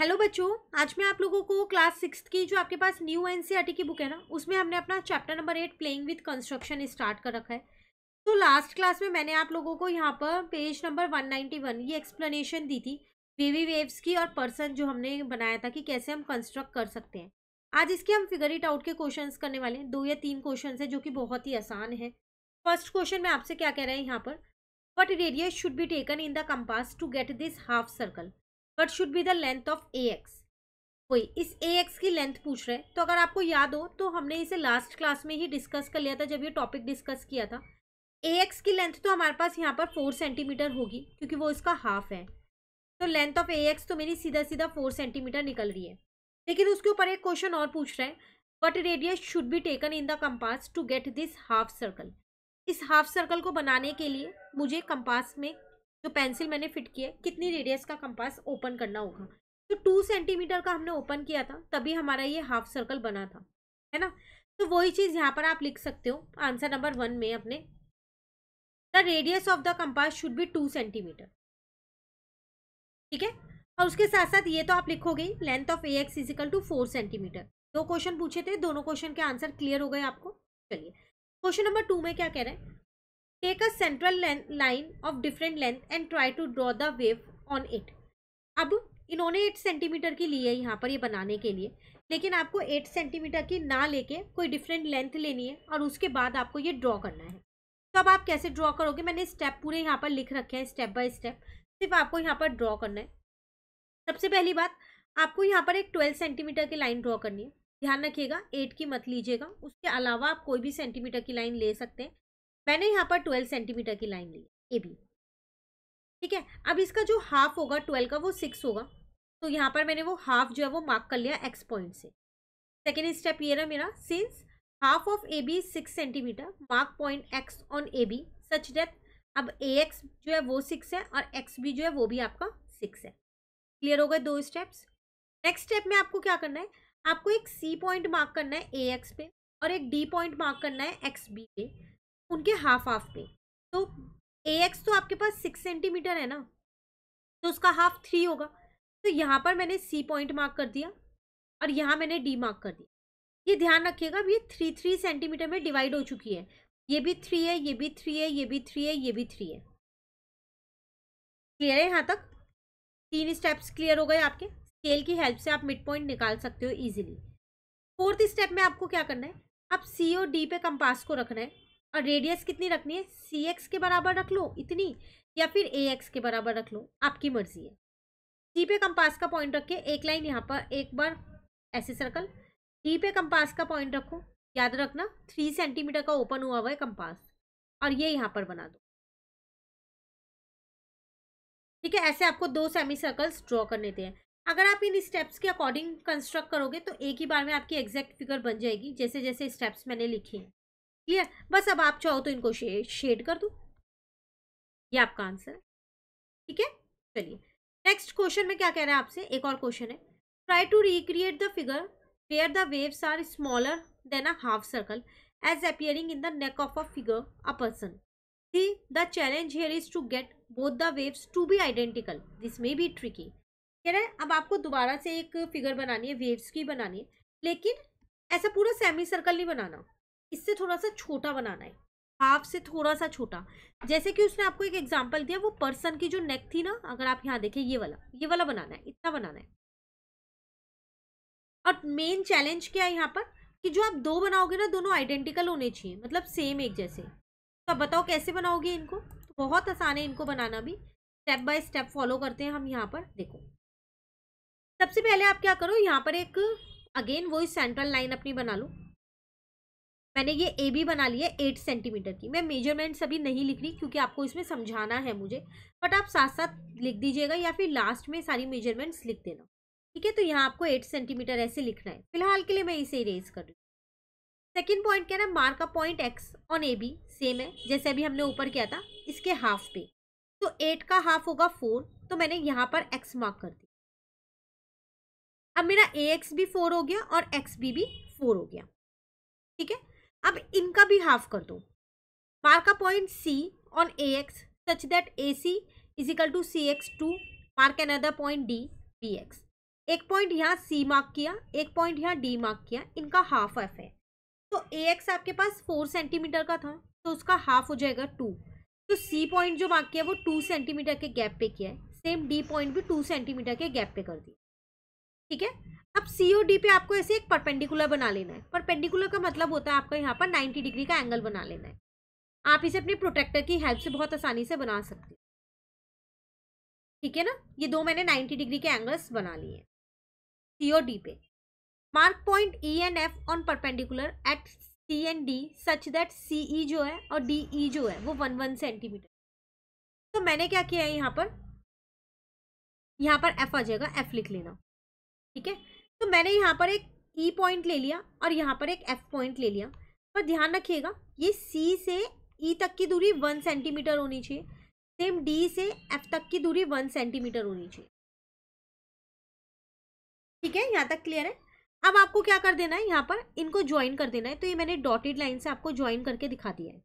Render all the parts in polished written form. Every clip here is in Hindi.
हेलो बच्चों, आज मैं आप लोगों को क्लास 6 की जो आपके पास न्यू एनसीईआरटी की बुक है ना, उसमें हमने अपना chapter number 8 playing with construction start कर रखा है। तो लास्ट क्लास में मैंने आप लोगों को यहाँ पर पेज नंबर 191 ये एक्सप्लेनेशन दी थी वेवी वेव्स की और पर्सन जो हमने बनाया था कि कैसे हम कंस्ट्रक्ट कर सकते हैं। आज इसके हम फिगर इट आउट के क्वेश्चंस करने वाले हैं। 2 या 3 क्वेश्चन है जो कि बहुत ही आसान है। फर्स्ट क्वेश्चन में आपसे क्या कह रहे हैं यहाँ पर, what radius should be taken in the compass to get this half circle, what should be the length of A X. वही इस ए एक्स की लेंथ पूछ रहे हैं। तो अगर आपको याद हो तो हमने इसे लास्ट क्लास में ही डिस्कस कर लिया था जब ये टॉपिक डिस्कस किया था। ए एक्स की लेंथ तो हमारे पास यहाँ पर 4 सेंटीमीटर होगी क्योंकि वो इसका हाफ है। तो लेंथ ऑफ ए एक्स तो मेरी सीधा सीधा 4 सेंटीमीटर निकल रही है। लेकिन उसके ऊपर एक क्वेश्चन और पूछ रहे हैं, what radius should be taken in the compass to get this half circle. इस हाफ सर्कल को बनाने के लिए मुझे कंपास में जो पेंसिल मैंने फिट किया है कितनी रेडियस का कंपास ओपन करना होगा। तो 2 सेंटीमीटर का हमने ओपन किया था तभी हमारा ये हाफ सर्कल बना था, है ना। तो वही चीज यहाँ पर आप लिख सकते हो आंसर नंबर 1 में अपने, the radius of the compass should be 2 centimetre. ठीक है, और उसके साथ साथ ये तो आप लिखोगे length of A X is equal to 4 centimeter. 2 question पूछे थे, दोनों क्वेश्चन के आंसर क्लियर हो गए आपको। चलिए क्वेश्चन नंबर 2 में क्या कह रहे हैं, take a central line of different length and try to draw the wave on it. अब इन्होंने 8 सेंटीमीटर की ली है यहाँ पर ये बनाने के लिए, लेकिन आपको 8 सेंटीमीटर की ना लेके कोई डिफरेंट लेंथ लेनी है और उसके बाद आपको ये ड्रॉ करना है। तो अब आप कैसे ड्रॉ करोगे, मैंने स्टेप पूरे यहाँ पर लिख रखे हैं स्टेप बाय स्टेप, सिर्फ आपको यहाँ पर ड्रॉ करना है। सबसे पहली बात, आपको यहाँ पर एक 12 सेंटीमीटर की लाइन ड्रॉ करनी है। ध्यान रखिएगा 8 की मत लीजिएगा, उसके अलावा आप कोई भी सेंटीमीटर की लाइन ले सकते हैं। मैंने यहाँ पर 12 सेंटीमीटर की लाइन ली ए बी। ठीक है, अब इसका जो हाफ होगा 12 का वो 6 होगा। तो यहाँ पर मैंने वो हाफ जो है वो मार्क कर लिया एक्स पॉइंट से। सेकेंड स्टेप ये रहा मेरा, since half of A B 6 centimeter, mark point X on A B such that, अब ए एक्स जो है वो 6 है और एक्स बी जो है वो भी आपका 6 है। क्लियर हो गए 2 स्टेप्स। नेक्स्ट स्टेप में आपको क्या करना है, आपको एक सी पॉइंट मार्क करना है ए एक्स पे और एक डी पॉइंट मार्क करना है एक्स बी पे, उनके हाफ हाफ पे। तो ए एक्स तो आपके पास 6 सेंटीमीटर है ना, तो उसका हाफ 3 होगा। तो यहाँ पर मैंने सी पॉइंट मार्क कर दिया और यहाँ मैंने डी मार्क कर दिया। ये ध्यान रखिएगा ये 3 सेंटीमीटर में डिवाइड हो चुकी है। ये भी 3 है, ये भी 3 है, ये भी 3 है, ये भी 3 है। क्लियर है यहाँ तक? 3 स्टेप्स क्लियर हो गए आपके। स्केल की हेल्प से आप मिड पॉइंट निकाल सकते हो इजीली। फोर्थ स्टेप में आपको क्या करना है, आप सी और डी पे कंपास को रखना है और रेडियस कितनी रखनी है, सी एक्स के बराबर रख लो इतनी, या फिर ए एक्स के बराबर रख लो, आपकी मर्जी है। सी पे कंपास का पॉइंट रख के एक लाइन यहाँ पर एक बार ऐसे सर्कल, डी पे कंपास का पॉइंट रखो, याद रखना 3 सेंटीमीटर का ओपन हुआ हुआ है कंपास, और ये यहाँ पर बना दो। ठीक है, ऐसे आपको 2 सेमी सर्कल्स ड्रॉ करने थे। अगर आप इन स्टेप्स के अकॉर्डिंग कंस्ट्रक्ट करोगे तो एक ही बार में आपकी एग्जैक्ट फिगर बन जाएगी जैसे जैसे स्टेप्स मैंने लिखे हैं। क्लियर, बस अब आप चाहो तो इनको शेड कर दो, ये आपका आंसर है। ठीक है, चलिए नेक्स्ट क्वेश्चन में क्या कह रहा है आपसे, एक और क्वेश्चन है, try to recreate the figure where the waves are smaller than a half circle as appearing in the neck of a figure a person. See, the challenge here is to get both the waves to be identical. This may be tricky. कह रहा है अब आपको दोबारा से एक फिगर बनानी है, वेव्स की बनानी है, लेकिन ऐसा पूरा सेमी सर्कल नहीं बनाना, इससे थोड़ा सा छोटा बनाना है, हाफ से थोड़ा सा छोटा। जैसे कि उसने आपको एक एग्जांपल दिया, वो पर्सन की जो नेक थी ना, अगर आप यहाँ देखें ये वाला बनाना है, इतना बनाना है। और मेन चैलेंज क्या है यहाँ पर कि जो आप 2 बनाओगे ना, दोनों आइडेंटिकल होने चाहिए, मतलब सेम एक जैसे। तो अब बताओ कैसे बनाओगे इनको, तो बहुत आसान है इनको बनाना भी, स्टेप बाय स्टेप फॉलो करते हैं हम। यहाँ पर देखो, सबसे पहले आप क्या करो, यहाँ पर एक अगेन वही सेंट्रल लाइन अपनी बना लो। मैंने ये ए बी बना लिया 8 सेंटीमीटर की। मैं मेजरमेंट्स अभी नहीं लिख रही क्योंकि आपको इसमें समझाना है मुझे, बट आप साथ साथ लिख दीजिएगा या फिर लास्ट में सारी मेजरमेंट्स लिख देना। ठीक है, तो यहाँ आपको 8 सेंटीमीटर ऐसे लिखना है। फिलहाल के लिए मैं इसे इरेज कर रही हूँ। सेकेंड पॉइंट क्या है ना, mark a point X on A B, same है जैसे अभी हमने ऊपर किया था, इसके हाफ पे। तो 8 का हाफ होगा 4, तो मैंने यहाँ पर एक्स मार्क कर दी। अब मेरा ए एक्स भी 4 हो गया और एक्स बी भी 4 हो गया। ठीक है, अब इनका भी हाफ कर दो। Mark a point C on A X such that A C is equal to C X 2, mark another point D B X. एक पॉइंट यहाँ सी मार्क किया, एक पॉइंट यहाँ डी मार्क किया, इनका हाफ एफ है। तो ए एक्स आपके पास 4 सेंटीमीटर का था, तो उसका हाफ हो जाएगा 2। तो सी पॉइंट जो मार्क किया वो 2 सेंटीमीटर के गैप पे किया है, सेम डी पॉइंट भी 2 सेंटीमीटर के गैप पे कर दिया। ठीक है, अब सी और डी पे आपको ऐसे एक परपेंडिकुलर बना लेना है। परपेंडिकुलर का मतलब होता है आपका यहाँ पर 90 डिग्री का एंगल बना लेना है। आप इसे अपने प्रोटेक्टर की हेल्प से बहुत आसानी से बना सकते हैं। ठीक है ना, ये दो मैंने 90 डिग्री के एंगल्स बना लिए हैं सी और डी पे। Mark point E and F on perpendicular at C and D such that C E जो है और डी ई जो है वो 1 सेंटीमीटर। तो मैंने क्या किया है, यहाँ पर एफ आ जाएगा, एफ लिख लेना। ठीक है, तो मैंने यहाँ पर एक ई पॉइंट ले लिया और यहाँ पर एक एफ पॉइंट ले लिया। पर ध्यान रखिएगा ये सी से ई तक की दूरी 1 सेंटीमीटर होनी चाहिए, सेम डी से एफ तक की दूरी 1 सेंटीमीटर होनी चाहिए। ठीक है, यहाँ तक क्लियर है। अब आपको क्या कर देना है, यहाँ पर इनको ज्वाइन कर देना है। तो ये मैंने डॉटेड लाइन से आपको ज्वाइन करके दिखा दिया है।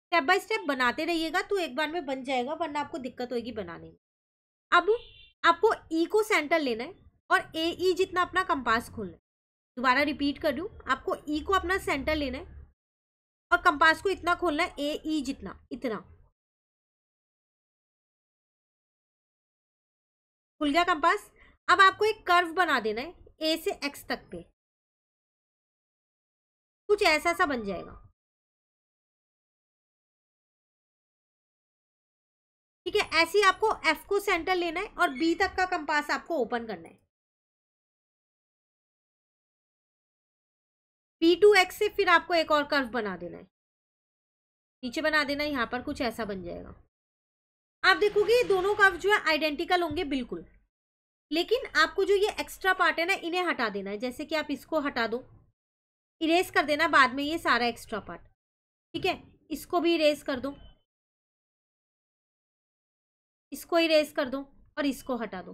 स्टेप बाय स्टेप बनाते रहिएगा तो एक बार में बन जाएगा, वरना आपको दिक्कत होगी बनाने में। अब आपको ई को सेंटर लेना है और ए ई जितना अपना कंपास खोलना है। दोबारा रिपीट कर दूं, आपको ई को अपना सेंटर लेना है और कंपास को इतना खोलना है, ए ई जितना, इतना। खुल गया कंपास। अब आपको एक कर्व बना देना है ए से एक्स तक पे, कुछ ऐसा सा बन जाएगा। ठीक है, ऐसे ही आपको एफ को सेंटर लेना है और बी तक का कंपास आपको ओपन करना है। बी टू एक्स से फिर आपको एक और कर्व बना देना है, नीचे बना देना है, यहाँ पर कुछ ऐसा बन जाएगा। आप देखोगे ये दोनों कर्व जो है आइडेंटिकल होंगे बिल्कुल, लेकिन आपको जो ये एक्स्ट्रा पार्ट है ना, इन्हें हटा देना है। जैसे कि आप इसको हटा दो, इरेज कर देना बाद में ये सारा एक्स्ट्रा पार्ट। ठीक है, इसको भी इरेज कर दो, इसको इरेज कर दो और इसको हटा दो।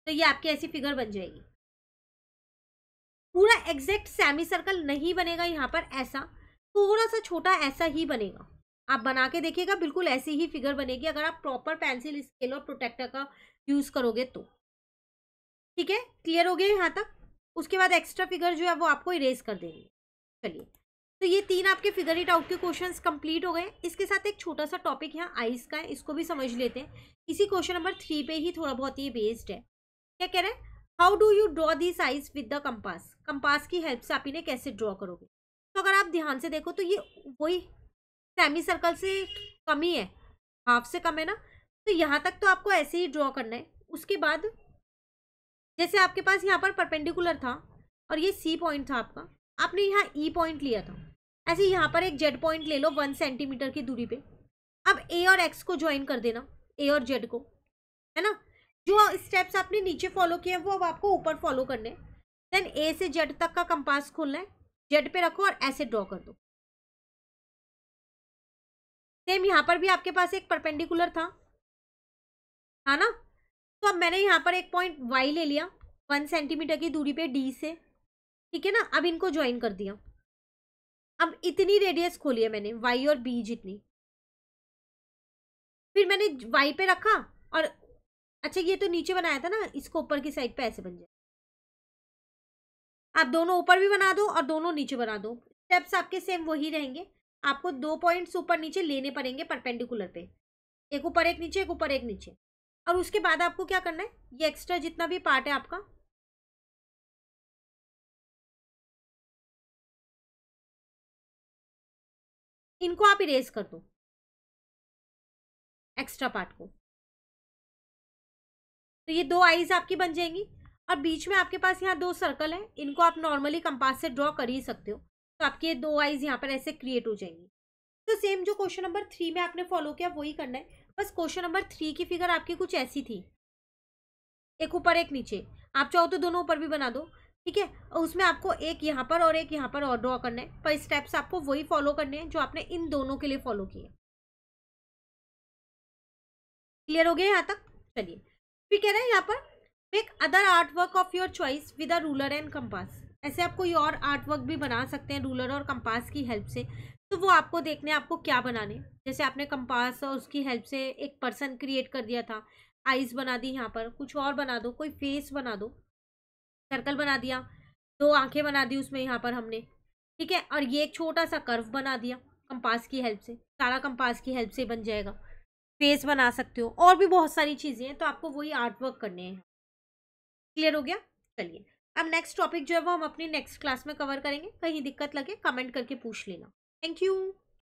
तो ये आपकी ऐसी फिगर बन जाएगी। पूरा एग्जैक्ट सेमी सर्कल नहीं बनेगा यहाँ पर, ऐसा थोड़ा सा छोटा ऐसा ही बनेगा। आप बना के देखिएगा, बिल्कुल ऐसी ही फिगर बनेगी अगर आप प्रॉपर पेंसिल स्केल और प्रोटेक्टर का यूज करोगे तो। ठीक है, क्लियर हो गया यहाँ तक। उसके बाद एक्स्ट्रा फिगर जो है वो आपको इरेज कर देंगे। चलिए, तो ये 3 आपके फिगर इट आउट के क्वेश्चंस कंप्लीट हो गए। इसके साथ एक छोटा सा टॉपिक यहाँ आइस का है, इसको भी समझ लेते हैं। इसी क्वेश्चन नंबर 3 पे ही थोड़ा बहुत ये बेस्ड है। क्या कह रहे हैं, how do you draw this ice with the compass. Compass की हेल्प से आप इन्हें कैसे ड्रॉ करोगे। तो अगर आप ध्यान से देखो तो ये वही सेमी सर्कल से कम ही है, हाफ से कम है ना। तो यहाँ तक तो आपको ऐसे ही ड्रॉ करना है। उसके बाद जैसे आपके पास यहाँ पर परपेंडिकुलर था और ये सी पॉइंट था आपका, आपने यहाँ ई पॉइंट लिया था, ऐसे यहाँ पर एक जेड पॉइंट ले लो 1 सेंटीमीटर की दूरी पे। अब ए और एक्स को ज्वाइन कर देना, ए और जेड को, है ना। जो स्टेप्स आपने नीचे फॉलो किए वो अब आपको ऊपर फॉलो करने। देन ए से जेड तक का कंपास खोलना है, जेड पे रखो और ऐसे ड्रॉ कर दो। सेम यहाँ पर भी आपके पास एक परपेंडिकुलर था, है ना। तो अब मैंने यहाँ पर एक पॉइंट वाई ले लिया 1 सेंटीमीटर की दूरी पे डी से। ठीक है ना, अब इनको ज्वाइन कर दिया। अब इतनी रेडियस खोली है मैंने, वाई और बी जितनी। फिर मैंने वाई पे रखा और अच्छा ये तो नीचे बनाया था ना, इसको ऊपर की साइड पे ऐसे बन जाए। आप दोनों ऊपर भी बना दो और दोनों नीचे बना दो, स्टेप्स आपके सेम वही रहेंगे। आपको 2 पॉइंट्स ऊपर नीचे लेने पड़ेंगे परपेंडिकुलर पे, एक ऊपर एक नीचे, एक ऊपर एक नीचे। और उसके बाद आपको क्या करना है, ये एक्स्ट्रा जितना भी पार्ट है आपका, इनको आप इरेज कर दो, एक्स्ट्रा पार्ट को। तो ये 2 आईज आपकी बन जाएंगी और बीच में आपके पास यहाँ 2 सर्कल है, इनको आप नॉर्मली कंपास से ड्रॉ कर ही सकते हो। तो आपके ये 2 आईज यहाँ पर ऐसे क्रिएट हो जाएंगी। तो सेम जो क्वेश्चन नंबर 3 में आपने फॉलो किया वही करना है। बस क्वेश्चन नंबर 3 की फिगर आपकी कुछ ऐसी थी, एक ऊपर एक नीचे। आप चाहो तो दोनों ऊपर भी बना दो। ठीक है, और उसमें आपको एक यहाँ पर और एक यहाँ पर और ड्रॉ करना है, पर स्टेप्स आपको वही फॉलो करने हैं जो आपने इन दोनों के लिए फॉलो किए। क्लियर हो गया यहाँ तक। चलिए, फिर कह रहे हैं यहाँ पर make other art work of your choice with a ruler and compass. ऐसे आप कोई और आर्ट वर्क भी बना सकते हैं रूलर और कंपास की हेल्प से। तो वो आपको देखने आपको क्या बनाने। जैसे आपने कंपास और उसकी हेल्प से एक पर्सन क्रिएट कर दिया था, आईज बना दी, यहाँ पर कुछ और बना दो, कोई फेस बना दो, सर्कल बना दिया, 2 आंखें बना दी उसमें यहाँ पर हमने, ठीक है। और ये एक छोटा सा कर्व बना दिया कंपास की हेल्प से, सारा कंपास की हेल्प से बन जाएगा। फेस बना सकते हो, और भी बहुत सारी चीज़ें हैं, तो आपको वही आर्ट वर्क करने हैं। क्लियर हो गया? चलिए, अब नेक्स्ट टॉपिक जो है वो हम अपनी नेक्स्ट क्लास में कवर करेंगे। कहीं दिक्कत लगे कमेंट करके पूछ लेना। Thank you.